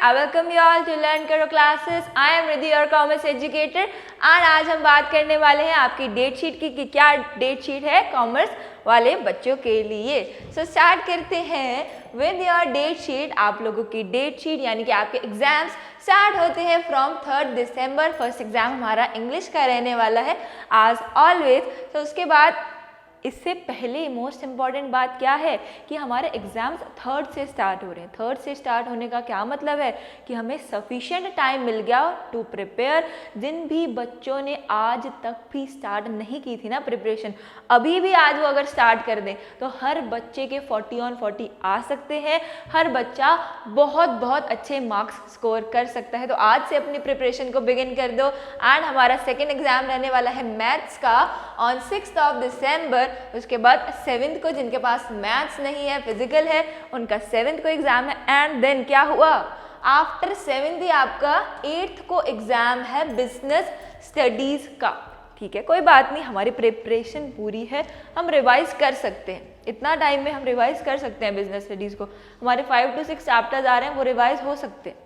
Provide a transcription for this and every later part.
I welcome you all to Learn Karo classes. I am Riddhi, your commerce educator. और आज हम बात करने वाले हैं आपकी डेट शीट की कि क्या डेट शीट है कॉमर्स वाले बच्चों के लिए। सो स्टार्ट करते हैं विद योर डेट शीट। आप लोगों की डेट शीट यानी कि आपके एग्जाम्स स्टार्ट होते हैं फ्रॉम 3 दिसंबर। फर्स्ट एग्जाम हमारा इंग्लिश का रहने वाला है एज ऑलवेज। तो उसके बाद इससे पहले मोस्ट इम्पॉर्टेंट बात क्या है कि हमारे एग्जाम्स 3 से स्टार्ट हो रहे हैं। 3 से स्टार्ट होने का क्या मतलब है कि हमें सफिशिएंट टाइम मिल गया टू प्रिपेयर। जिन भी बच्चों ने आज तक भी स्टार्ट नहीं की थी ना प्रिपरेशन, अभी भी आज वो अगर स्टार्ट कर दें तो हर बच्चे के 40 on 40 आ सकते हैं। हर बच्चा बहुत बहुत अच्छे मार्क्स स्कोर कर सकता है। तो आज से अपनी प्रिपरेशन को बिगिन कर दो। एंड हमारा सेकेंड एग्जाम रहने वाला है मैथ्स का ऑन 6 दिसंबर। उसके बाद 7th को जिनके पास मैथ्स नहीं है, फिजिकल है, उनका 7th को एग्जाम है। एंड देन क्या हुआ, आफ्टर 7th ही आपका 8th को एग्जाम है बिजनेस स्टडीज का। ठीक है, कोई बात नहीं, हमारी प्रिपरेशन पूरी है, हम रिवाइज कर सकते हैं। इतना टाइम में हम रिवाइज कर सकते हैं बिजनेस स्टडीज को। हमारे 5 to 6 चैप्टर्स आ रहे हैं, वो रिवाइज हो सकते हैं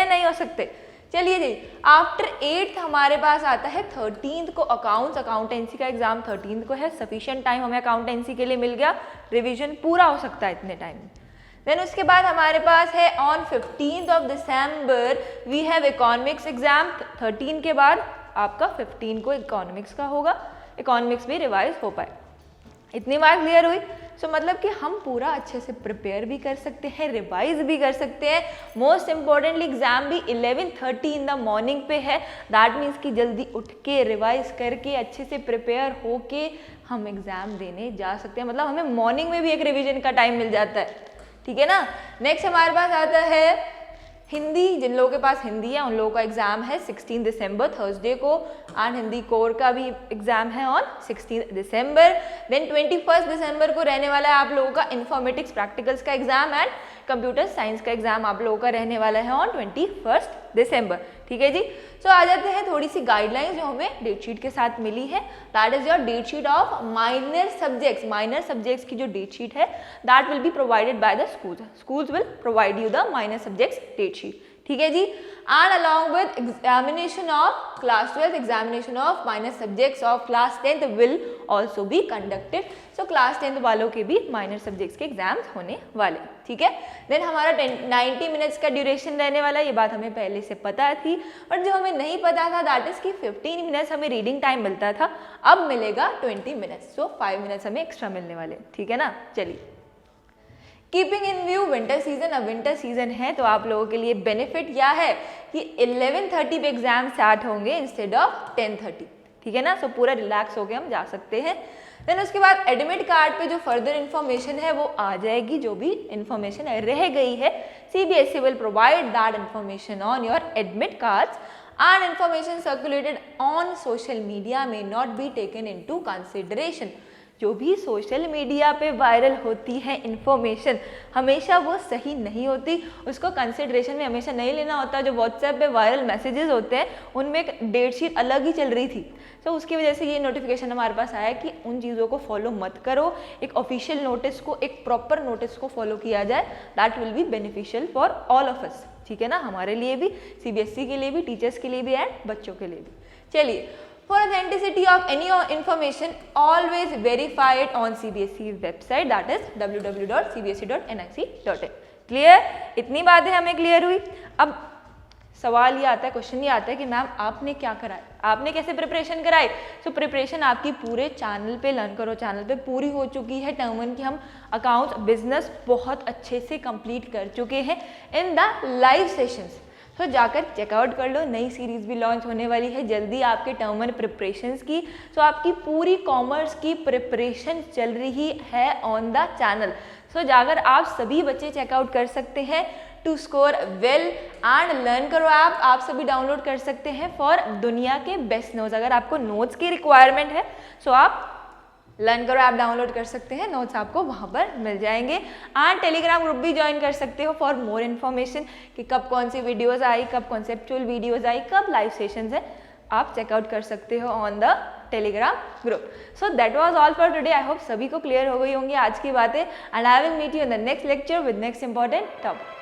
नहीं हो सकते। चलिए जी, आफ्टर 8th हमारे पास आता है 13th को अकाउंटेंसी का एग्जाम 13th को है। सफिशिएंट टाइम हमें अकाउंटेंसी के लिए मिल गया, रिवीजन पूरा हो सकता है इतने टाइम में। देन उसके बाद हमारे पास है on 15th December we have economics exam. 13 के बाद आपका 15 को इकोनॉमिक्स का होगा, इकोनॉमिक्स भी रिवाइज हो पाए। इतनी बात क्लियर हुई। सो मतलब कि हम पूरा अच्छे से प्रिपेयर भी कर सकते हैं, रिवाइज भी कर सकते हैं। मोस्ट इंपॉर्टेंटली एग्जाम भी 11:30 इन द मॉर्निंग पे है। दैट मीन्स कि जल्दी उठ के रिवाइज करके अच्छे से प्रिपेयर होके हम एग्जाम देने जा सकते हैं। मतलब हमें मॉर्निंग में भी एक रिविजन का टाइम मिल जाता है। ठीक है ना। नेक्स्ट हमारे पास आता है हिंदी। जिन लोगों के पास हिंदी है उन लोगों का एग्जाम है 16 दिसंबर थर्सडे को। एंड हिंदी कोर का भी एग्जाम है ऑन 16 दिसंबर। देन 21 दिसंबर को रहने वाला है आप लोगों का इन्फॉर्मेटिक्स प्रैक्टिकल्स का एग्जाम एंड कंप्यूटर साइंस का एग्जाम आप लोगों का रहने वाला है ऑन 21 दिसंबर। ठीक है जी। सो आ जाते हैं थोड़ी सी गाइडलाइंस जो हमें डेट शीट के साथ मिली है। That is your date sheet of minor subjects. Minor subjects की जो डेट शीट है that will be provided by the schools will provide you the minor subjects date sheet. ठीक है जी। And along with examination of class 12 examination of minor subjects of class 10th will also be conducted. So class 10th वालों के भी minor subjects के exams होने वाले। ठीक है। देन हमारा 90 मिनट्स का ड्यूरेशन रहने वाला है। ये बात हमें पहले से पता थी, और जो हमें नहीं पता था दैट इज कि 15 मिनट्स हमें रीडिंग टाइम मिलता था, अब मिलेगा 20 मिनट्स। सो 5 मिनट्स हमें एक्स्ट्रा मिलने वाले। ठीक है ना। चलिए, keeping in view winter season. अब विंटर सीजन है तो आप लोगों के लिए बेनिफिट क्या है कि 11:30 पे एग्जाम स्टार्ट होंगे इंस्टेड ऑफ 10:30। ठीक है ना। सो पूरा रिलैक्स होके हम जा सकते हैं। देन उसके बाद एडमिट कार्ड पे जो फर्दर इन्फॉर्मेशन है वो आ जाएगी। जो भी इन्फॉर्मेशन रह गई है CBSE will provide that information on your admit cards and information circulated on social media में not be taken into consideration. जो भी सोशल मीडिया पे वायरल होती है इन्फॉर्मेशन हमेशा वो सही नहीं होती, उसको कंसिडरेशन में हमेशा नहीं लेना होता। जो व्हाट्सएप पे वायरल मैसेजेस होते हैं उनमें एक डेट शीट अलग ही चल रही थी। तो उसकी वजह से ये नोटिफिकेशन हमारे पास आया कि उन चीज़ों को फॉलो मत करो। एक ऑफिशियल नोटिस को, एक प्रॉपर नोटिस को फॉलो किया जाए। That will be beneficial for all of us. ठीक है ना, हमारे लिए भी, CBSE के लिए भी, टीचर्स के लिए भी एंड बच्चों के लिए भी। चलिए, for authenticity of any information always verify it on CBSE's website, that is www.cbse.nic.in। Clear? इतनी बातें हमें क्लियर हुई। अब सवाल ये आता है, क्वेश्चन ये आता है कि मैम आपने क्या कराया, आपने कैसे प्रिपरेशन कराई। सो प्रिपरेशन आपकी पूरे चैनल पे, लर्न करो चैनल पे पूरी हो चुकी है। टर्म 1 की हम अकाउंट्स बिजनेस बहुत अच्छे से कंप्लीट कर चुके हैं इन द लाइव सेशंस। तो जाकर चेकआउट कर लो। नई सीरीज भी लॉन्च होने वाली है जल्दी आपके टर्म 1 प्रिपरेशंस की। सो आपकी पूरी कॉमर्स की प्रिपरेशन चल रही है ऑन द चैनल। सो जाकर आप सभी बच्चे चेकआउट कर सकते हैं to score well. And learn Karo app आप सभी डाउनलोड कर सकते हैं फॉर दुनिया के बेस्ट नोट्स। अगर आपको नोट्स की रिक्वायरमेंट है सो आप लर्न करो ऐप डाउनलोड कर सकते हैं, नोट्स आपको वहाँ पर मिल जाएंगे। एंड टेलीग्राम ग्रुप भी ज्वाइन कर सकते हो फॉर मोर इन्फॉर्मेशन कि कब कौन सी वीडियोस आई, कब कॉन्सेप्चुअल वीडियोस आई, कब लाइव सेशंस है, आप चेकआउट कर सकते हो on the Telegram group. So that was all for today. I hope सभी को क्लियर हो गई होंगी आज की बातें। And I will meet you in the next lecture with next important topic.